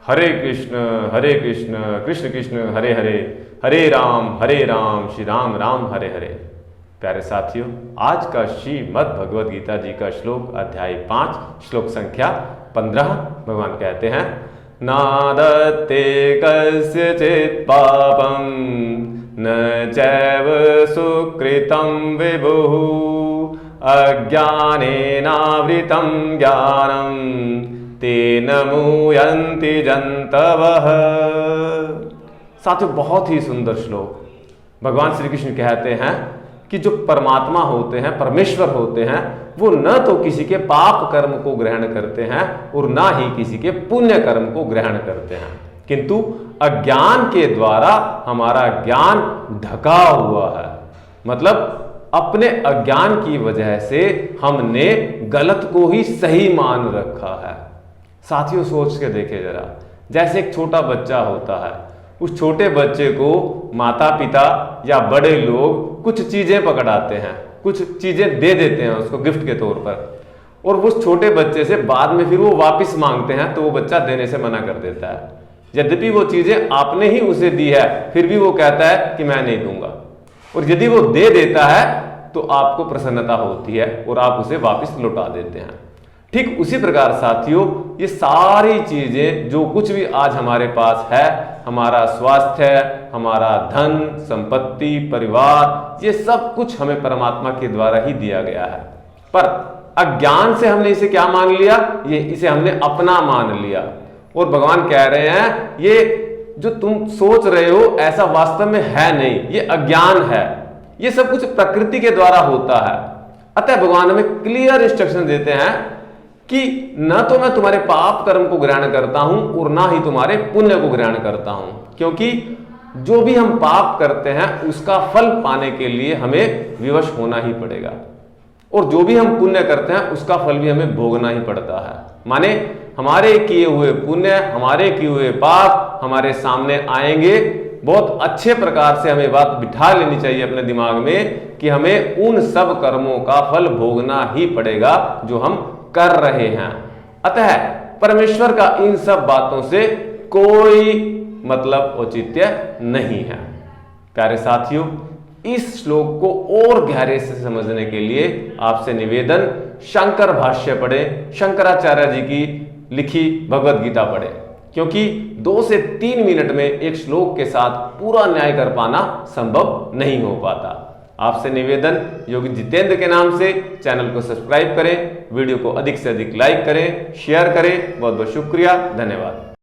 हरे कृष्ण कृष्ण कृष्ण हरे हरे, हरे राम श्री राम राम हरे हरे। प्यारे साथियों, आज का श्रीमद् भगवद गीता जी का श्लोक अध्याय 5 श्लोक संख्या 15। भगवान कहते हैं, नादत्ते कस्यचित् पापं न चैव सुकृतं विभुः अज्ञानेनावृतं ज्ञानं तेन मुह्यन्ति जन्तवः। साथियों, बहुत ही सुंदर श्लोक। भगवान श्री कृष्ण कहते हैं कि जो परमात्मा होते हैं, परमेश्वर होते हैं, वो न तो किसी के पाप कर्म को ग्रहण करते हैं और ना ही किसी के पुण्य कर्म को ग्रहण करते हैं, किंतु अज्ञान के द्वारा हमारा ज्ञान ढका हुआ है। मतलब अपने अज्ञान की वजह से हमने गलत को ही सही मान रखा है। साथियों, सोच के देखे जरा, जैसे एक छोटा बच्चा होता है, उस छोटे बच्चे को माता पिता या बड़े लोग कुछ चीजें पकड़ाते हैं, कुछ चीजें दे देते हैं उसको गिफ्ट के तौर पर, और उस छोटे बच्चे से बाद में फिर वो वापस मांगते हैं तो वो बच्चा देने से मना कर देता है। यद्यपि वो चीजें आपने ही उसे दी है, फिर भी वो कहता है कि मैं नहीं दूंगा। और यदि वो दे देता है तो आपको प्रसन्नता होती है और आप उसे वापस लौटा देते हैं। ठीक उसी प्रकार साथियों, ये सारी चीजें जो कुछ भी आज हमारे पास है, हमारा स्वास्थ्य, हमारा धन संपत्ति, परिवार, ये सब कुछ हमें परमात्मा के द्वारा ही दिया गया है। पर अज्ञान से हमने इसे क्या मान लिया? इसे हमने अपना मान लिया। और भगवान कह रहे हैं, ये जो तुम सोच रहे हो ऐसा वास्तव में है नहीं, ये अज्ञान है। ये सब कुछ प्रकृति के द्वारा होता है। अतः भगवान हमें क्लियर इंस्ट्रक्शन देते हैं कि न तो मैं तुम्हारे पाप कर्म को ग्रहण करता हूं और ना ही तुम्हारे पुण्य को ग्रहण करता हूं, क्योंकि जो भी हम पाप करते हैं उसका फल पाने के लिए हमें विवश होना ही पड़ेगा, और जो भी हम पुण्य करते हैं उसका फल भी हमें भोगना ही पड़ता है। माने हमारे किए हुए पुण्य, हमारे किए हुए पाप हमारे सामने आएंगे। बहुत अच्छे प्रकार से हमें बात बिठा लेनी चाहिए अपने दिमाग में कि हमें उन सब कर्मों का फल भोगना ही पड़ेगा जो हम कर रहे हैं। अतः परमेश्वर का इन सब बातों से कोई मतलब औचित्य नहीं है। प्यारे साथियों, इस श्लोक को और गहरे से समझने के लिए आपसे निवेदन, शंकर भाष्य पढ़ें, शंकराचार्य जी की लिखी भगवद गीता पढ़ें, क्योंकि 2 से 3 मिनट में एक श्लोक के साथ पूरा न्याय कर पाना संभव नहीं हो पाता। आपसे निवेदन, योगी जितेंद्र के नाम से चैनल को सब्सक्राइब करें, वीडियो को अधिक से अधिक लाइक करें, शेयर करें। बहुत बहुत शुक्रिया, धन्यवाद।